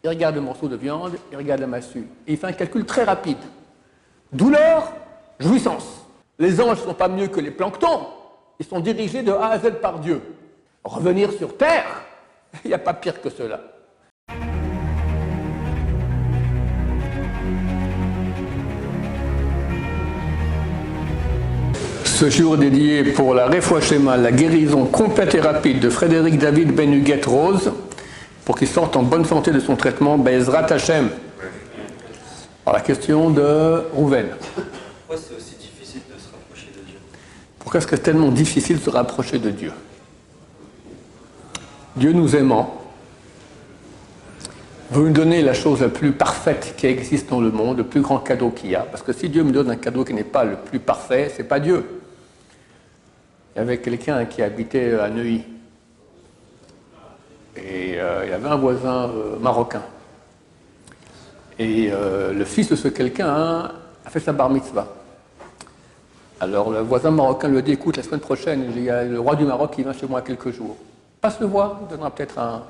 il regarde le morceau de viande, il regarde la massue. Et il fait un calcul très rapide. Douleur, jouissance. Les anges ne sont pas mieux que les planctons. Ils sont dirigés de A à Z par Dieu. Revenir sur Terre, il n'y a pas pire que cela. Ce jour dédié pour la Refoua Shema, la guérison complète et rapide de Frédéric David Ben Huguette Rose, pour qu'il sorte en bonne santé de son traitement, Be'ezrat Hashem. Alors la question de Rouven. Pourquoi c'est aussi difficile de se rapprocher de Dieu? Pourquoi est-ce que c'est tellement difficile de se rapprocher de Dieu? Dieu nous aimant veut nous donner la chose la plus parfaite qui existe dans le monde, le plus grand cadeau qu'il y a. Parce que si Dieu me donne un cadeau qui n'est pas le plus parfait, c'est pas Dieu. Il y avait quelqu'un qui habitait à Neuilly. Et il y avait un voisin marocain. Et le fils de ce quelqu'un a fait sa bar mitzvah. Alors le voisin marocain lui a dit, écoute, la semaine prochaine, il y a le roi du Maroc qui vient chez moi quelques jours. Passe le voir, il donnera peut-être un...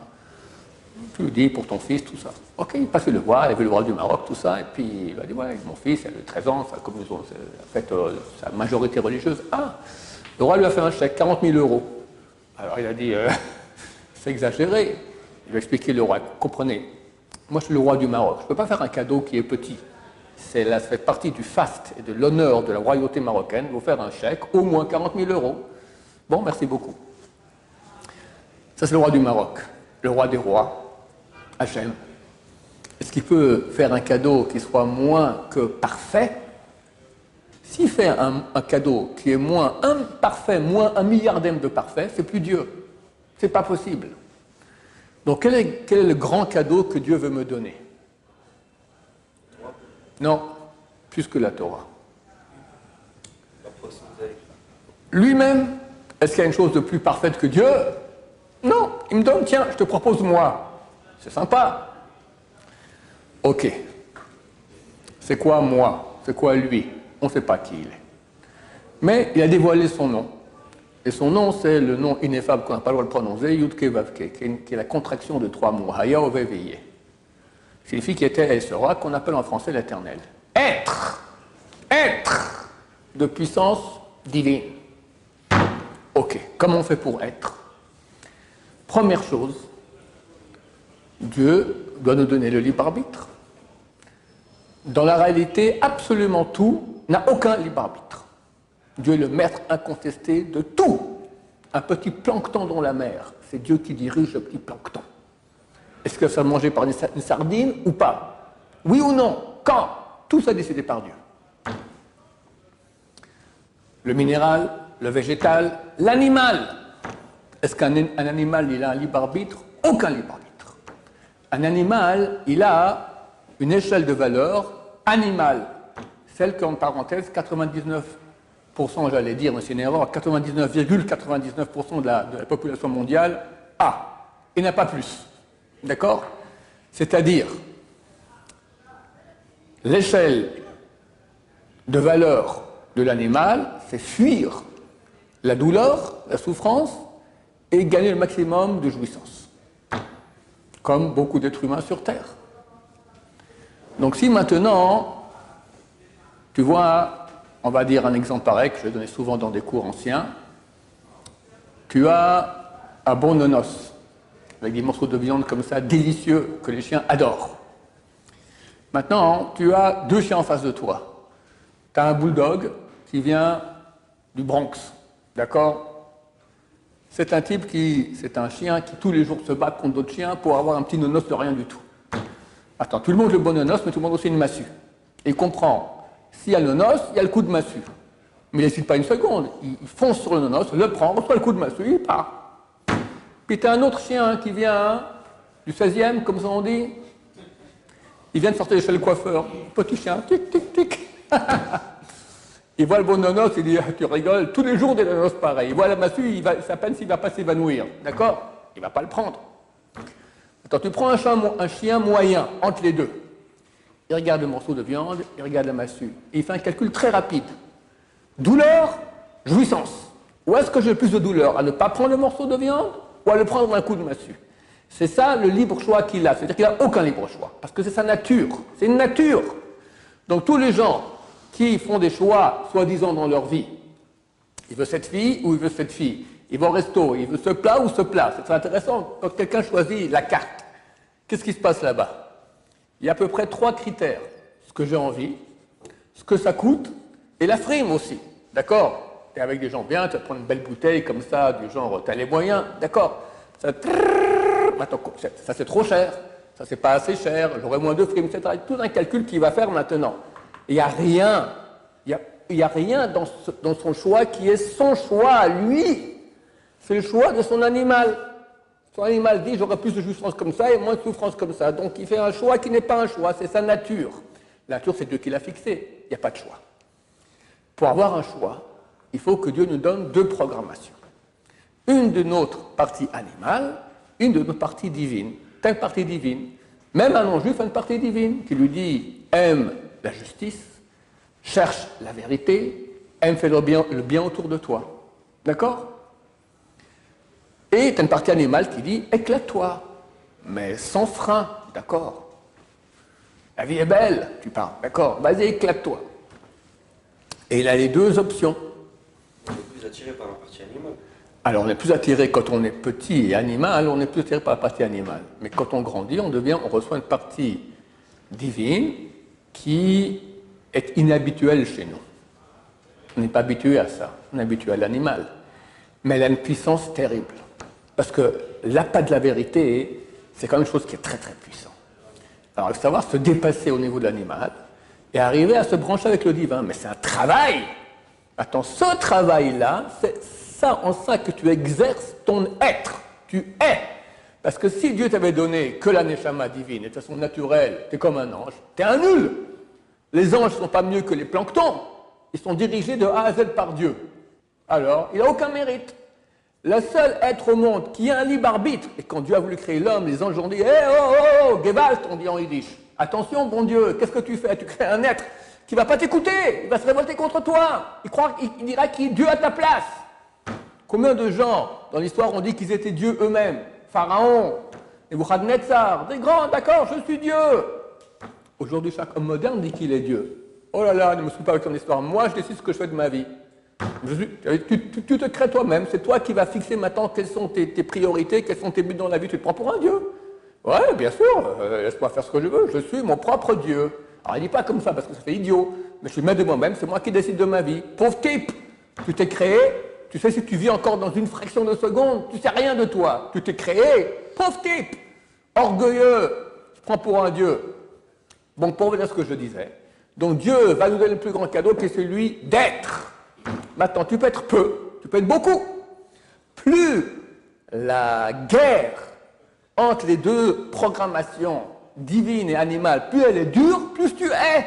Tu lui dis pour ton fils, tout ça. Ok, il passe le voir, il a vu le roi du Maroc, tout ça, et puis il va dire, ouais, mon fils, il a 13 ans, comme nous avons fait sa majorité religieuse. Ah, le roi lui a fait un chèque, 40 000 €. Alors il a dit, c'est exagéré. Il lui a expliqué le roi, comprenez, moi je suis le roi du Maroc, je ne peux pas faire un cadeau qui est petit. Ça fait partie du faste et de l'honneur de la royauté marocaine, vous faire un chèque, au moins 40 000 €. Bon, merci beaucoup. Ça c'est le roi du Maroc, le roi des rois. Hachem, est-ce qu'il peut faire un cadeau qui soit moins que parfait? S'il fait un cadeau qui est moins imparfait, moins 1 milliardième de parfait, c'est plus Dieu. C'est pas possible. Donc quel est le grand cadeau que Dieu veut me donner? Non, plus que la Torah. Lui-même, est-ce qu'il y a une chose de plus parfaite que Dieu? Non, il me donne, tiens, je te propose moi. C'est sympa. Ok. C'est quoi moi? C'est quoi lui? On ne sait pas qui il est. Mais il a dévoilé son nom. Et son nom, c'est le nom ineffable qu'on n'a pas le droit de prononcer, Yudke Vavke, qui est la contraction de 3 mots. Haya Oveveye. Signifie qu'il était et sera, qu'on appelle en français l'éternel. Être. Être. De puissance divine. Ok. Comment on fait pour être? Première chose, Dieu doit nous donner le libre arbitre. Dans la réalité, absolument tout n'a aucun libre arbitre. Dieu est le maître incontesté de tout. Un petit plancton dans la mer, c'est Dieu qui dirige le petit plancton. Est-ce que ça va manger par une sardine ou pas? Oui ou non? Quand? Tout ça est décidé par Dieu. Le minéral, le végétal, l'animal. Est-ce qu'un animal il a un libre arbitre? Aucun libre arbitre. Un animal, il a une échelle de valeur animale, celle qu'en parenthèse, 99%, j'allais dire, mais c'est une erreur, 99,99% de la population mondiale a, et n'a pas plus. D'accord? C'est-à-dire, l'échelle de valeur de l'animal, c'est fuir la douleur, la souffrance, et gagner le maximum de jouissance. Comme beaucoup d'êtres humains sur Terre. Donc si maintenant, tu vois, on va dire un exemple pareil, que je donnais souvent dans des cours anciens, tu as un bon nonos, avec des morceaux de viande comme ça, délicieux, que les chiens adorent. Maintenant, tu as 2 chiens en face de toi. Tu as un bulldog qui vient du Bronx, d'accord? C'est un chien qui tous les jours se bat contre d'autres chiens pour avoir un petit nonos de rien du tout. Attends, tout le monde le bon nonos, mais tout le monde aussi une massue. Et il comprend, s'il y a le nonos, il y a le coup de massue. Mais il n'hésite pas une seconde, il fonce sur le nonos, le prend, reçoit le coup de massue, il part. Puis tu as un autre chien qui vient du 16e, comme ça on dit. Il vient de sortir de chez le coiffeur. Petit chien, tic, tic, tic. Il voit le bon nonos, il dit, tu rigoles, tous les jours des nonos pareils. Il voit la massue, ça peine s'il ne va pas s'évanouir. D'accord? Il ne va pas le prendre. Attends, tu prends un chien moyen, entre les deux. Il regarde le morceau de viande, il regarde la massue. Et il fait un calcul très rapide. Douleur, jouissance. Où est-ce que j'ai le plus de douleur? À ne pas prendre le morceau de viande ou à le prendre un coup de massue? C'est ça le libre choix qu'il a. C'est-à-dire qu'il n'a aucun libre choix. Parce que c'est sa nature. C'est une nature. Donc tous les gens qui font des choix, soi-disant dans leur vie, il veut cette fille ou il veut cette fille, il va au resto, il veut ce plat ou ce plat. C'est très intéressant. Quand quelqu'un choisit la carte, qu'est-ce qui se passe là-bas? Il y a à peu près 3 critères. Ce que j'ai envie, ce que ça coûte, et la frime aussi. D'accord? Tu es avec des gens bien, tu vas prendre une belle bouteille comme ça, du genre, tu as les moyens. D'accord? Ça c'est trop cher, ça c'est pas assez cher, j'aurai moins de frime, etc. Tout un calcul qu'il va faire maintenant. Il n'y a rien, il y a rien dans son choix qui est son choix à lui. C'est le choix de son animal. Son animal dit j'aurai plus de jouissance comme ça et moins de souffrance comme ça. Donc il fait un choix qui n'est pas un choix, c'est sa nature. La nature, c'est Dieu qui l'a fixé, il n'y a pas de choix. Pour avoir un choix, il faut que Dieu nous donne 2 programmations. Une de notre partie animale, une de notre partie divine. Telle partie divine, même un non-juif a une partie divine qui lui dit aime la justice, cherche la vérité, aime faire le bien autour de toi. D'accord? Et tu as une partie animale qui dit éclate-toi, mais sans frein. D'accord? La vie est belle, tu parles. D'accord? Vas-y, éclate-toi. Et il a les 2 options. On est plus attiré par la partie animale. Alors, on est plus attiré quand on est petit et animal, on est plus attiré par la partie animale. Mais quand on grandit, on reçoit une partie divine qui est inhabituelle chez nous. On n'est pas habitué à ça, on est habitué à l'animal. Mais elle a une puissance terrible. Parce que l'appât de la vérité, c'est quand même une chose qui est très très puissante. Alors, il faut savoir se dépasser au niveau de l'animal et arriver à se brancher avec le divin. Mais c'est un travail. Attends, ce travail-là, c'est ça en ça que tu exerces ton être. Tu es. Parce que si Dieu t'avait donné que la neshama divine et de façon naturelle, tu es comme un ange, tu es un nul. Les anges ne sont pas mieux que les planctons. Ils sont dirigés de A à Z par Dieu. Alors, il n'a aucun mérite. Le seul être au monde qui a un libre arbitre, et quand Dieu a voulu créer l'homme, les anges ont dit « Eh, oh, oh, oh, Gewalt », on dit en yiddish. Attention, bon Dieu, qu'est-ce que tu fais? Tu crées un être qui ne va pas t'écouter, il va se révolter contre toi. Il dira qu'il est Dieu à ta place. Combien de gens, dans l'histoire, ont dit qu'ils étaient Dieu eux-mêmes? Pharaon, Nebuchadnezzar, des grands, d'accord, je suis Dieu. Aujourd'hui, chaque homme moderne dit qu'il est Dieu. Oh là là, ne me souviens pas avec ton histoire. Moi, je décide ce que je fais de ma vie. Tu te crées toi-même, c'est toi qui vas fixer maintenant quelles sont tes priorités, quels sont tes buts dans la vie. Tu te prends pour un Dieu. Ouais, bien sûr, laisse-moi faire ce que je veux, je suis mon propre Dieu. Alors, il ne dit pas comme ça parce que ça fait idiot, mais je suis maître de moi-même, c'est moi qui décide de ma vie. Pauvre type, tu t'es créé, tu sais si tu vis encore dans une fraction de seconde, tu sais rien de toi. Tu t'es créé, pauvre type, orgueilleux, tu te prends pour un Dieu. Bon, pour revenir à ce que je disais, donc Dieu va nous donner le plus grand cadeau qui est celui d'être. Maintenant, tu peux être peu, tu peux être beaucoup. Plus la guerre entre les 2 programmations divines et animales, plus elle est dure, plus tu es.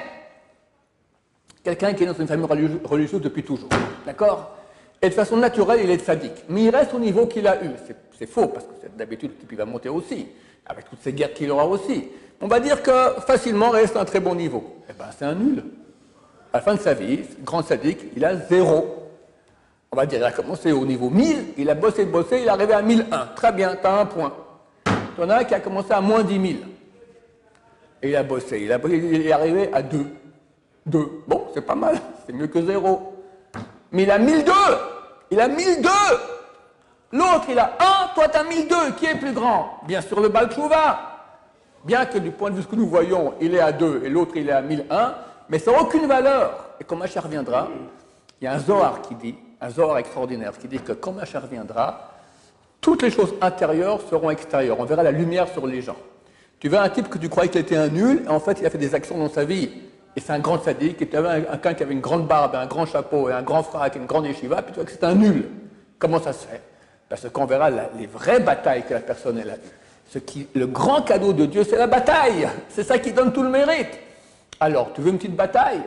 Quelqu'un qui est dans une famille religieuse depuis toujours, d'accord? Et de façon naturelle, il est sadique. Mais il reste au niveau qu'il a eu. C'est faux, parce que d'habitude, le type il va monter aussi, avec toutes ces guerres qu'il aura aussi. On va dire que facilement, il reste à un très bon niveau. Eh bien, c'est un nul. À la fin de sa vie, grand sadique, il a 0. On va dire, il a commencé au niveau 1000, il a bossé, il est arrivé à 1001. Très bien, tu as un point. Tu en as un qui a commencé à moins 10 000. Et il a bossé, il est arrivé à 2. 2. Bon, c'est pas mal, c'est mieux que 0. Mais il a 1002. Il a 1002. L'autre, il a 1, toi tu as 1002. Qui est plus grand? Bien sûr, le Baal Tshuva. Bien que du point de vue de ce que nous voyons, il est à 2 et l'autre, il est à 1001. Mais ça n'a aucune valeur. Et quand Mashiach reviendra, il y a un Zohar qui dit, un Zohar extraordinaire, qui dit que quand Mashiach reviendra, toutes les choses intérieures seront extérieures. On verra la lumière sur les gens. Tu vois un type que tu croyais qu'il était un nul, et en fait il a fait des actions dans sa vie, et c'est un grand sadique, et tu avais quelqu'un qui avait une grande barbe, un grand chapeau, et un grand frac, et une grande yeshiva, puis tu vois que c'est un nul. Comment ça se fait? Parce qu'on verra les vraies batailles que la personne a eues. Le grand cadeau de Dieu, c'est la bataille. C'est ça qui donne tout le mérite. Alors, tu veux une petite bataille?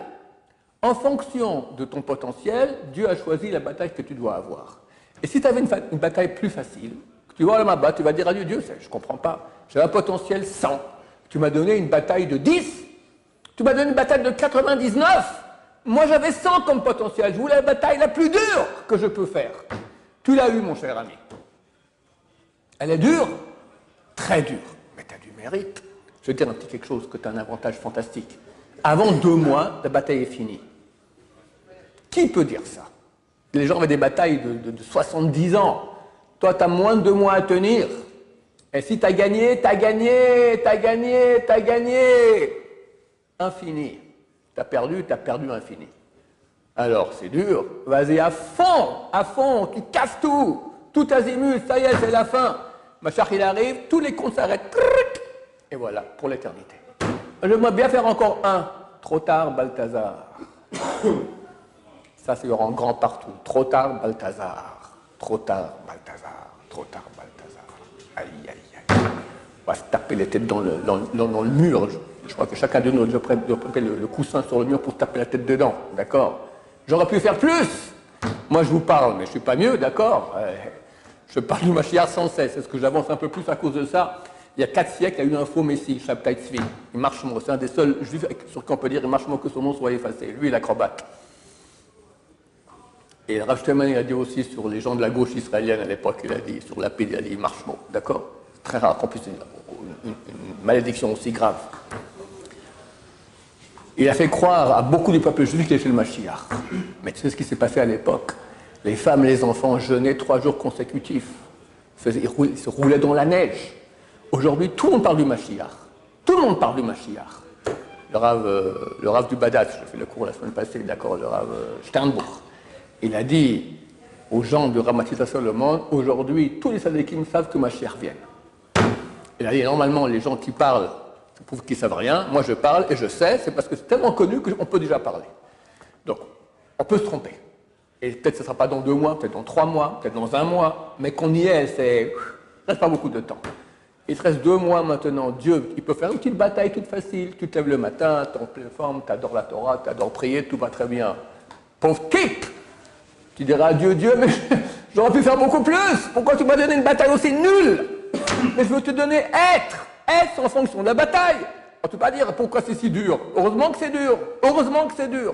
En fonction de ton potentiel, Dieu a choisi la bataille que tu dois avoir. Et si tu avais une bataille plus facile, que tu vas à Mabba, tu vas dire à Dieu, Dieu, je ne comprends pas, j'ai un potentiel 100. Tu m'as donné une bataille de 10, tu m'as donné une bataille de 99. Moi, j'avais 100 comme potentiel. Je voulais la bataille la plus dure que je peux faire. Tu l'as eu, mon cher ami. Elle est dure. très dur, mais tu as du mérite. Je vais te dire un petit quelque chose, que tu as un avantage fantastique. Avant 2 mois, la bataille est finie. Qui peut dire ça? Les gens avaient des batailles de 70 ans. Toi, tu as moins de 2 mois à tenir. Et si tu as gagné, tu as gagné, tu as gagné, tu as gagné. Infini. Tu as perdu infini. Alors, c'est dur. Vas-y à fond, tu casses tout azimut, ça y est, c'est la fin. Machar, il arrive, tous les comptes s'arrêtent. Et voilà, pour l'éternité. J'aimerais bien faire encore un. Trop tard, Balthazar. Ça, c'est en grand partout. Trop tard, Balthazar. Trop tard, Balthazar. Trop tard, Balthazar. Aïe, aïe, aïe. On va se taper les têtes dans le mur. Je crois que chacun de nous doit prêter le coussin sur le mur pour se taper la tête dedans. D'accord? J'aurais pu faire plus. Moi, je vous parle, mais je ne suis pas mieux, d'accord? Je parle du Mashiach sans cesse. Est-ce que j'avance un peu plus à cause de ça? Il y a 4 siècles, il y a eu un faux Messie, Shabtai Tzvi. Il marche mot. C'est un des seuls juifs sur qui on peut dire il marche mot que son nom soit effacé. Lui, l'acrobate. Et Rav Shteman, il a dit aussi sur les gens de la gauche israélienne à l'époque, il a dit, sur la paix, il a dit marche mot. D'accord? C'est très rare qu'on puisse une malédiction aussi grave. Il a fait croire à beaucoup du peuple juif qu'il était le Mashiach. Mais tu sais ce qui s'est passé à l'époque? Les femmes et les enfants jeûnaient 3 jours consécutifs. Ils se roulaient dans la neige. Aujourd'hui, tout le monde parle du Mashiach. Tout le monde parle du Mashiach. Le Rav du Badat, j'ai fait le cours la semaine passée, d'accord, le Rav Sternbuch, il a dit aux gens de Ramatita Solomon, aujourd'hui, tous les Sadikim savent que Mashiach vient. Il a dit, normalement, les gens qui parlent, ça prouve qu'ils ne savent rien. Moi, je parle et je sais, c'est parce que c'est tellement connu qu'on peut déjà parler. Donc, on peut se tromper. Et peut-être que ce ne sera pas dans 2 mois, peut-être dans 3 mois, peut-être dans 1 mois, mais qu'on y est, il ne reste pas beaucoup de temps. Il te reste 2 mois maintenant. Dieu, il peut faire une petite bataille toute facile. Tu te lèves le matin, tu es en pleine forme, tu adores la Torah, tu adores prier, tout va très bien. Pauvre type! Tu diras à Dieu, Dieu, mais j'aurais pu faire beaucoup plus. Pourquoi tu m'as donné une bataille aussi nulle? Mais je veux te donner être en fonction de la bataille. On ne peut pas dire pourquoi c'est si dur. Heureusement que c'est dur. Heureusement que c'est dur.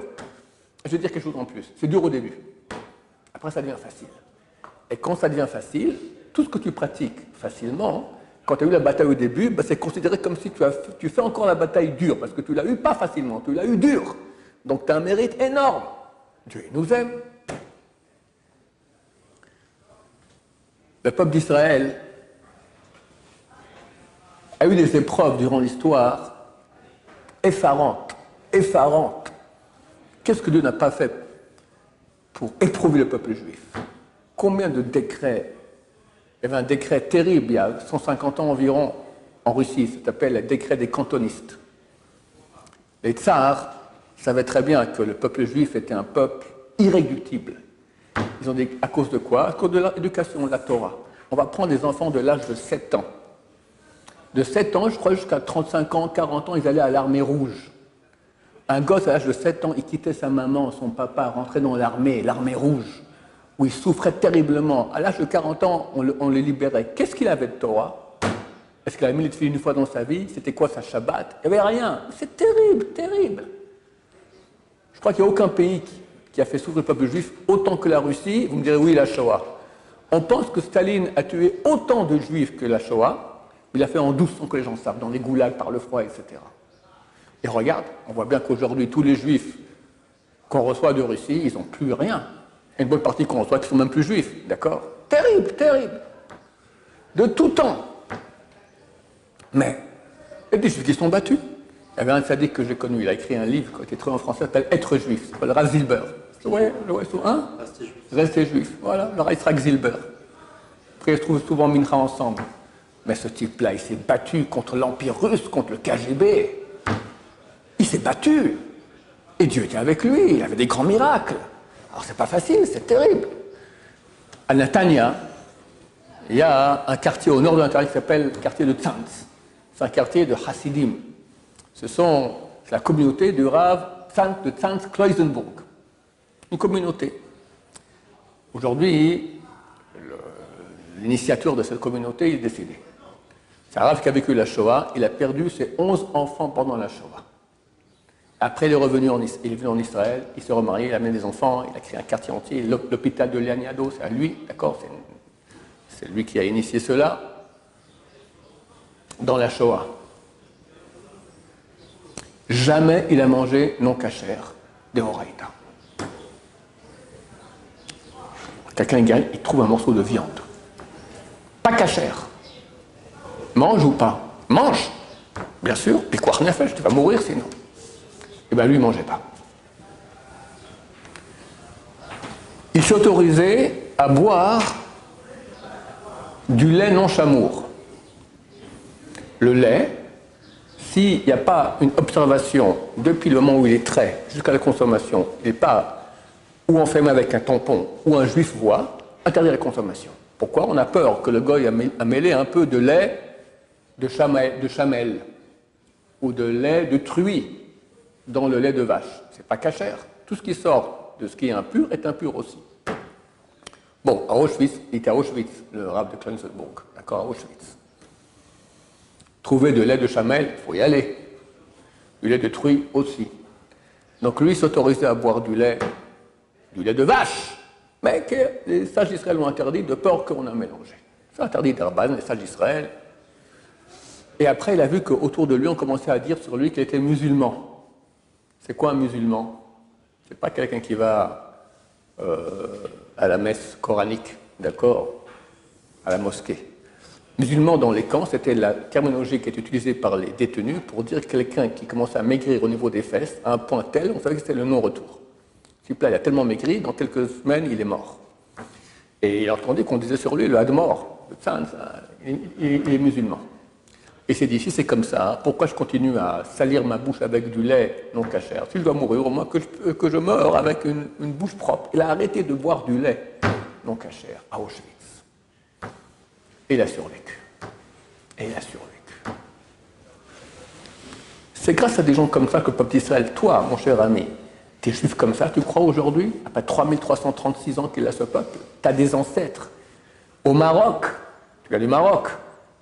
Je vais dire quelque chose en plus. C'est dur au début. Après, ça devient facile. Et quand ça devient facile, tout ce que tu pratiques facilement, quand tu as eu la bataille au début, c'est considéré comme si tu fais encore la bataille dure, parce que tu l'as eu pas facilement, tu l'as eu dur. Donc tu as un mérite énorme. Dieu nous aime. Le peuple d'Israël a eu des épreuves durant l'histoire effarantes. Qu'est-ce que Dieu n'a pas fait pour éprouver le peuple juif? Combien de décrets? Il y avait un décret terrible il y a 150 ans environ en Russie, ça s'appelle le décret des cantonistes. Les tsars savaient très bien que le peuple juif était un peuple irréductible. Ils ont dit, à cause de quoi? À cause de l'éducation, de la Torah. On va prendre des enfants de l'âge de 7 ans. De 7 ans, je crois, jusqu'à 35 ans, 40 ans, ils allaient à l'armée rouge. Un gosse à l'âge de 7 ans, il quittait sa maman, son papa, rentrait dans l'armée rouge, où il souffrait terriblement. À l'âge de 40 ans, on les libérait. Qu'est-ce qu'il avait de Torah? Est-ce qu'il avait mis les filles une fois dans sa vie? C'était quoi sa Shabbat? Il n'y avait rien. C'est terrible, terrible. Je crois qu'il n'y a aucun pays qui a fait souffrir le peuple juif autant que la Russie. Vous me direz oui, la Shoah. On pense que Staline a tué autant de juifs que la Shoah. Il l'a fait en douce sans que les gens savent, dans les goulags, par le froid, etc. Et regarde, on voit bien qu'aujourd'hui, tous les juifs qu'on reçoit de Russie, ils n'ont plus rien. Et une bonne partie qu'on reçoit qui ne sont même plus juifs, d'accord? Terrible, terrible. De tout temps. Mais, il y a des juifs qui sont battus. Il y avait un sadique que j'ai connu, il a écrit un livre qui a été traduit en français, s'appelle Être juif, c'est le Rav Zilber. Ouais, hein? Rester juif. Voilà, le Rav Zilber. Après, ils se trouvent souvent Mincha ensemble. Mais ce type-là, il s'est battu contre l'Empire russe, contre le KGB. Il s'est battu. Et Dieu était avec lui, il avait des grands miracles. Alors c'est pas facile, c'est terrible. À Netanya, il y a un quartier au nord de Netanya qui s'appelle le quartier de Tzantz. C'est un quartier de Hasidim. C'est la communauté du Rav de Tzantz-Kloisenburg. Une communauté. Aujourd'hui, l'initiateur de cette communauté, il est décédé. C'est un Rav qui a vécu la Shoah, il a perdu ses 11 enfants pendant la Shoah. Après, il est venu en Israël, il s'est remarié, il a amené des enfants, il a créé un quartier entier, l'hôpital de Lianiado, c'est à lui, d'accord, c'est lui qui a initié cela. dans la Shoah. Jamais il a mangé non cachère des Horaïta. Quelqu'un gagne, il trouve un morceau de viande. Pas cachère. Mange ou pas? Mange. Bien sûr. Puis quoi, rien fait, tu vas mourir sinon. Eh bien lui, il ne mangeait pas. Il s'autorisait à boire du lait non chamour. Le lait, s'il n'y a pas une observation depuis le moment où il est trait jusqu'à la consommation, il n'est pas ou enfermé avec un tampon ou un juif voit, interdit la consommation. Pourquoi? On a peur que le goy a mêlé un peu de lait de chamelle ou de lait de truie dans le lait de vache. C'est pas cachère. Tout ce qui sort de ce qui est impur est impur aussi. Bon, à Auschwitz, il était à Auschwitz, le rabbin de Kleinselbourg, d'accord, à Auschwitz. Trouver de lait de chamelle, il faut y aller. Du lait de truie aussi. Donc lui s'autorisait à boire du lait de vache, mais que les sages d'Israël ont interdit de peur qu'on a mélangé. C'est interdit d'Arban, les sages d'Israël. Et après, il a vu qu'autour de lui, on commençait à dire sur lui qu'il était musulman. C'est quoi un musulman? C'est pas quelqu'un qui va à la messe coranique, d'accord, à la mosquée. Musulman dans les camps, c'était la terminologie qui était utilisée par les détenus pour dire quelqu'un qui commençait à maigrir au niveau des fesses à un point tel, on savait que c'était le non-retour. Ce type-là, il a tellement maigri, dans quelques semaines, il est mort. Et il a entendu qu'on disait sur lui le Hadmor, il est musulman. Et il s'est dit, si c'est comme ça, pourquoi je continue à salir ma bouche avec du lait non cachère? S'il doit mourir, au moins que je meure avec une bouche propre. Il a arrêté de boire du lait non cachère à Auschwitz. Et il a survécu. Et il a survécu. C'est grâce à des gens comme ça que le peuple d'Israël, toi, mon cher ami, t'es juif comme ça, tu crois aujourd'hui, après 3336 ans qu'il a ce peuple, t'as des ancêtres. Au Maroc, tu viens du Maroc,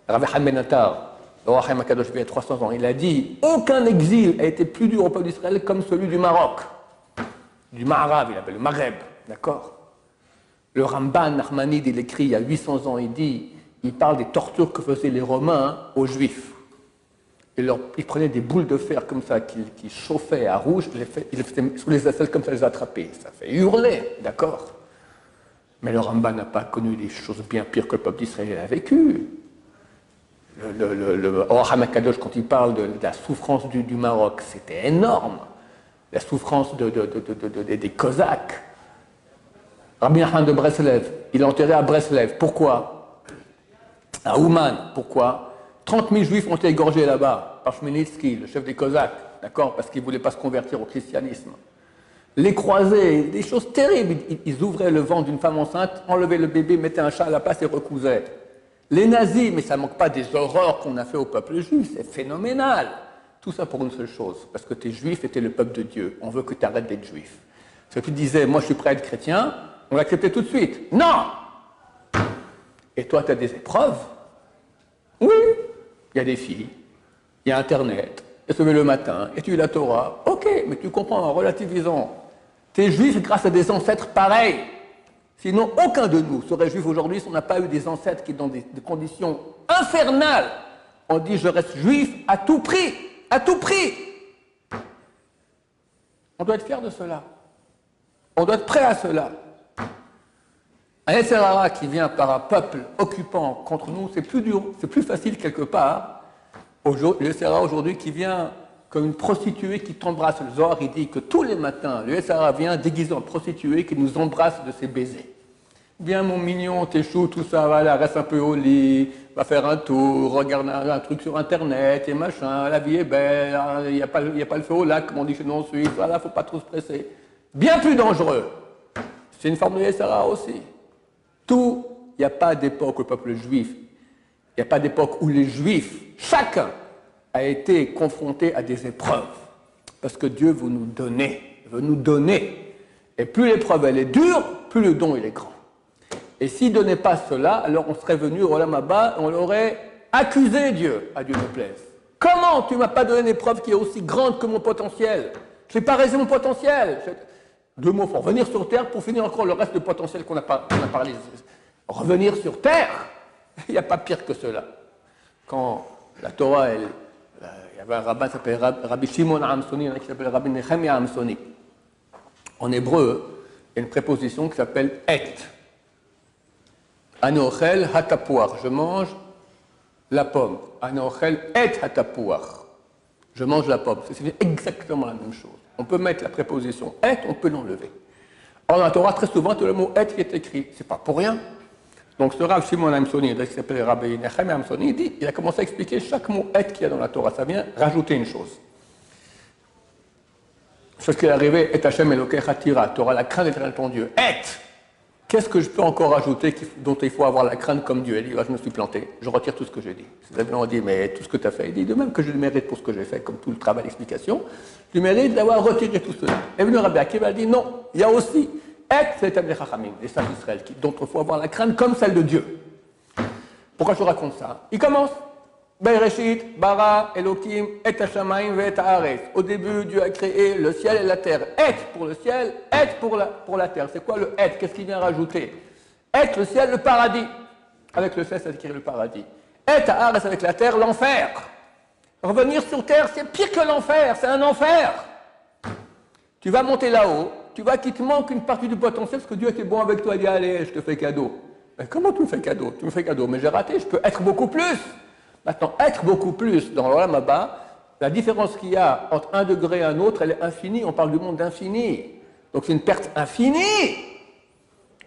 Rabbi Ben Attar, le roi Chaim HaKadosh, il y a 300 ans, il a dit aucun exil a été plus dur au peuple d'Israël comme celui du Maroc. Du Maharav, il appelle le Maghreb, d'accord? Le Ramban Nachmanide, il écrit il y a 800 ans, il parle des tortures que faisaient les Romains aux Juifs. Ils prenaient des boules de fer comme ça, qui chauffaient à rouge, ils les faisaient sous les aisselles comme ça, les attraper. Ça fait hurler, d'accord? Mais le Ramban n'a pas connu des choses bien pires que le peuple d'Israël a vécu. Le Orham HaKadosh, quand il parle de la souffrance du Maroc, c'était énorme. La souffrance des Cosaques. Rabbi Nachman de Breslev, il est enterré à Breslev. Pourquoi? À Ouman. Pourquoi? 30 000 juifs ont été égorgés là-bas par Chmielnicki, le chef des Cosaques, d'accord? Parce qu'ils ne voulaient pas se convertir au christianisme. Les croisés, des choses terribles. Ils ouvraient le ventre d'une femme enceinte, enlevaient le bébé, mettaient un chat à la place et recousaient. Les nazis, mais ça ne manque pas des horreurs qu'on a fait au peuple juif, c'est phénoménal. Tout ça pour une seule chose, parce que tu es juif et tu es le peuple de Dieu. On veut que tu arrêtes d'être juif. Si tu disais, moi je suis prêt à être chrétien, on l'acceptait tout de suite. Non! Et toi, tu as des épreuves? Oui, il y a des filles, il y a Internet, il y a se lever le matin, étudier la Torah. Ok, mais tu comprends en relativisant. Tu es juif grâce à des ancêtres pareils. Sinon, aucun de nous serait juif aujourd'hui si on n'a pas eu des ancêtres qui, dans des conditions infernales, ont dit je reste juif à tout prix, à tout prix. On doit être fier de cela. On doit être prêt à cela. Un Yetzer Hara qui vient par un peuple occupant contre nous, c'est plus dur, c'est plus facile quelque part. Le Yetzer Hara aujourd'hui qui vient comme une prostituée qui t'embrasse. Le Zohar, il dit que tous les matins, le Yetzer Hara vient déguisé en prostituée qui nous embrasse de ses baisers. Viens mon mignon, t'es chou, tout ça, voilà, reste un peu au lit, va faire un tour, regarde un truc sur Internet et machin, la vie est belle, il n'y a pas le feu au lac, comme on dit chez nous en Suisse, voilà, faut pas trop se presser. Bien plus dangereux. C'est une forme de Yetzer Hara aussi. Il n'y a pas d'époque où le peuple juif, il n'y a pas d'époque où les juifs, chacun, a été confronté à des épreuves. Parce que Dieu veut nous donner. Et plus l'épreuve elle est dure, plus le don il est grand. Et s'il ne donnait pas cela, alors on serait venu au Olam Haba et on l'aurait accusé Dieu, à Dieu ne plaise. Comment tu ne m'as pas donné une épreuve qui est aussi grande que mon potentiel? Je n'ai pas réalisé mon potentiel. 2 mots pour revenir sur Terre, pour finir encore le reste du potentiel qu'on a parlé. Revenir sur Terre, il n'y a pas pire que cela. Quand La Torah, il y avait un rabbin qui s'appelait Rabbi Shimon Amsoni, qui s'appelait Rabbi Nechemia Amsoni. En hébreu, il y a une préposition qui s'appelle et. Anochel hatapuach, je mange la pomme. Anochel et hatapuach, je mange la pomme. C'est exactement la même chose. On peut mettre la préposition et, on peut l'enlever. Or, dans la Torah, très souvent, le mot et qui est écrit. C'est pas pour rien. Donc, ce Rav Shimon Amsoni, qui s'appelle Rabbi Nechem Amsoni, il a commencé à expliquer chaque mot et qu'il y a dans la Torah. Ça vient rajouter une chose. C'est ce qui est arrivé, et Hachem Elokecha Tira, tu auras la crainte d'éternel ton Dieu. Et qu'est-ce que je peux encore ajouter dont il faut avoir la crainte comme Dieu? Il dit, je me suis planté, je retire tout ce que j'ai dit. C'est on dit, mais tout ce que tu as fait, il dit, de même que je le mérite pour ce que j'ai fait, comme tout le travail d'explication, je mérite d'avoir retiré tout cela. Et venu Rabbi Akiva, il dit, non, il y a aussi, et c'est les Chachamim, les sages d'Israël, dont il faut avoir la crainte comme celle de Dieu. Pourquoi je raconte ça? Il commence. Bereshit, bara, Elohim, et Hashamayim, et Haaretz. Au début, Dieu a créé le ciel et la terre. Et pour le ciel, et pour la terre. C'est quoi le et? Qu'est-ce qu'il vient rajouter? Et le ciel, le paradis. Avec le fait, ça décrit le paradis. Et Haaretz avec la terre, l'enfer. Revenir sur terre, c'est pire que l'enfer. C'est un enfer. Tu vas monter là-haut, tu vois qu'il te manque une partie du potentiel parce que Dieu était bon avec toi. Il dit, allez, je te fais cadeau. Mais comment tu me fais cadeau? Tu me fais cadeau, mais j'ai raté, je peux être beaucoup plus. Maintenant, être beaucoup plus dans l'Olam Haba, la différence qu'il y a entre un degré et un autre, elle est infinie. On parle du monde d'infini. Donc c'est une perte infinie.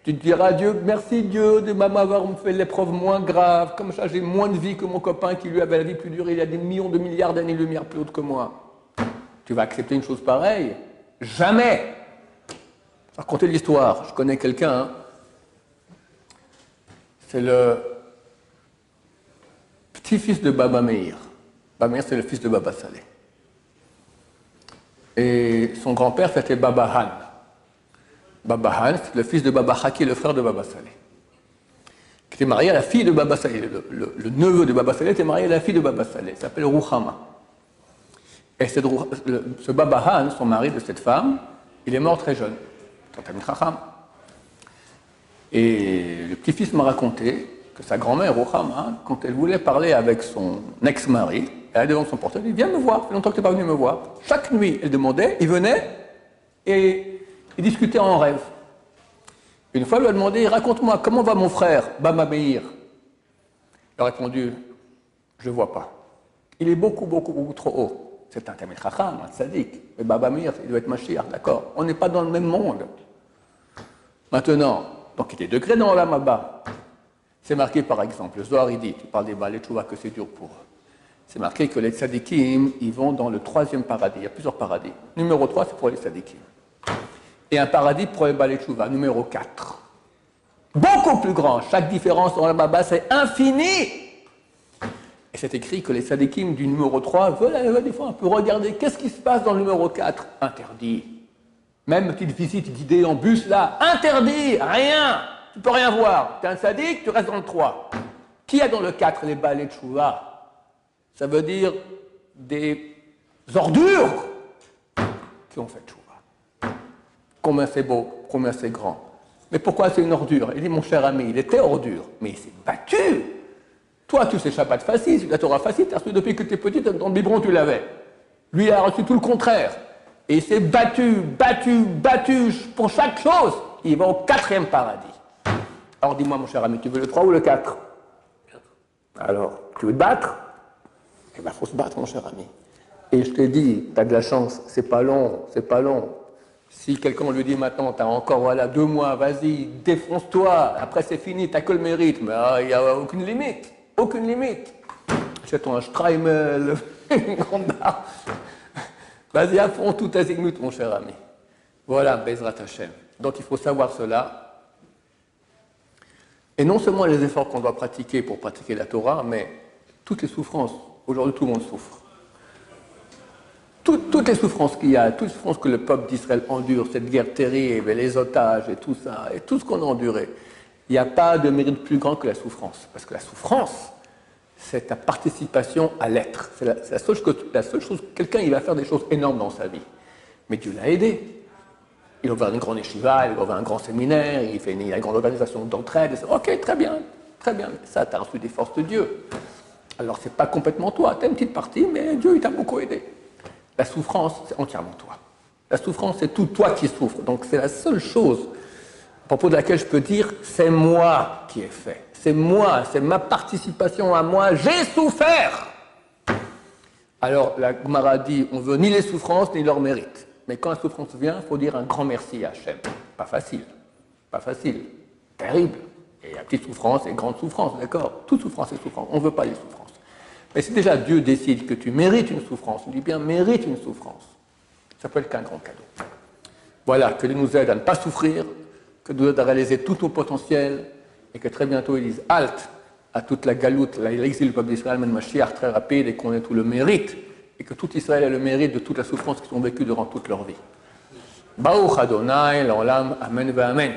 Tu te diras, Dieu, merci Dieu de m'avoir fait l'épreuve moins grave. Comme ça, j'ai moins de vie que mon copain qui lui avait la vie plus dure. Il y a des millions de milliards d'années-lumière plus haute que moi. Tu vas accepter une chose pareille? Jamais. Je vais raconter l'histoire. Je connais quelqu'un. Hein. C'est le petit-fils de Baba Meir. Baba Meir, c'est le fils de Baba Saleh. Et son grand-père, c'était Baba Han. Baba Han, c'est le fils de Baba Haki, le frère de Baba Saleh. Qui était marié à la fille de Baba Saleh. Le neveu de Baba Saleh était marié à la fille de Baba Saleh. Il s'appelle Ruchama. Et ce Baba Han, son mari de cette femme, il est mort très jeune. Et le petit-fils m'a raconté que sa grand-mère, Ruchama, quand elle voulait parler avec son ex-mari, elle allait devant son portable, elle dit, viens me voir, ça fait longtemps que tu n'es pas venu me voir. Chaque nuit, elle demandait, il venait et il discutait en rêve. Une fois, elle lui a demandé, raconte-moi, comment va mon frère, Baba Meir? Il a répondu, je ne vois pas. Il est beaucoup, beaucoup, beaucoup trop haut. C'est un Tamil Chacham, un tzaddik. Mais Baba Meir, il doit être Mashiach, d'accord? On n'est pas dans le même monde. Maintenant, donc il y a des degrés dans l'Olam Haba. C'est marqué par exemple, le Zohar il dit, tu parles des Baalei Teshuvah que c'est dur pour eux. C'est marqué que les tzaddikim, ils vont dans le 3e paradis. Il y a plusieurs paradis. Numéro 3, c'est pour les tzaddikim. Et un paradis pour les Baalei Teshuvah, numéro 4. Beaucoup plus grand. Chaque différence dans l'Olam Haba, c'est infini. Et c'est écrit que les tzaddikim du numéro 3 veulent aller des fois un peu regarder qu'est-ce qui se passe dans le numéro 4. Interdit. Même une petite visite guidée en bus là, interdit, rien. Tu ne peux rien voir. Tu es un tzaddik, tu restes dans le 3. Qui y a dans le 4 les Baalei Teshuvah? Ça veut dire des ordures qui ont fait Teshuvah. Combien c'est beau, combien c'est grand. Mais pourquoi c'est une ordure? Il dit, mon cher ami, il était ordure, mais il s'est battu. Toi, tu sais Shabbat facile, la Torah facile, tu as reçu depuis que tu es petit, dans le biberon, tu l'avais. Lui, il a reçu tout le contraire. Et il s'est battu pour chaque chose. Il va au 4e paradis. Alors dis-moi, mon cher ami, tu veux le 3 ou le 4? 4. Alors, tu veux te battre? Eh bien, il faut se battre, mon cher ami. Et je t'ai dit, tu as de la chance, c'est pas long, c'est pas long. Si quelqu'un lui dit maintenant, tu as encore voilà, 2 mois, vas-y, défonce-toi, après c'est fini, tu n'as que le mérite, mais il n'y a aucune limite, aucune limite. Achète-toi un Streimel, une grande barre. Vas-y à fond, tout azimut, mon cher ami. Voilà, Bezrat Hashem. Donc il faut savoir cela. Et non seulement les efforts qu'on doit pratiquer pour pratiquer la Torah, mais toutes les souffrances. Aujourd'hui, tout le monde souffre. Toutes les souffrances qu'il y a, toutes les souffrances que le peuple d'Israël endure, cette guerre terrible, et les otages, et tout ça, et tout ce qu'on a enduré, il n'y a pas de mérite plus grand que la souffrance. Parce que la souffrance, c'est ta participation à l'être. C'est la seule chose, quelqu'un il va faire des choses énormes dans sa vie. Mais Dieu l'a aidé. Il a ouvert une grande yeshiva, il a ouvert un grand séminaire, il a une grande organisation d'entraide. Ok, très bien, très bien. Ça, tu as reçu des forces de Dieu. Alors, ce n'est pas complètement toi, tu as une petite partie, mais Dieu, il t'a beaucoup aidé. La souffrance, c'est entièrement toi. La souffrance, c'est tout toi qui souffres. Donc, c'est la seule chose à propos de laquelle je peux dire, c'est moi qui ai fait. C'est moi, c'est ma participation à moi, j'ai souffert. Alors, la Gemara dit, on veut ni les souffrances, ni leur mérite. Mais quand la souffrance vient, il faut dire un grand merci à Hachem. Pas facile, terrible. Et il y a petite souffrance et grande souffrance, d'accord? Toute souffrance est souffrance, on ne veut pas les souffrances. Mais si déjà Dieu décide que tu mérites une souffrance, on dit bien mérite une souffrance, ça peut être qu'un grand cadeau. Voilà, que Dieu nous aide à ne pas souffrir, que Dieu nous aide à réaliser tout nos potentiels, et que très bientôt ils disent halte à toute la galoute, l'exil du peuple d'Israël, même Mashiach très rapide, et qu'on ait tout le mérite, et que tout Israël ait le mérite de toute la souffrance qu'ils ont vécue durant toute leur vie. Baruch Adonai, l'olam, amen ve amen.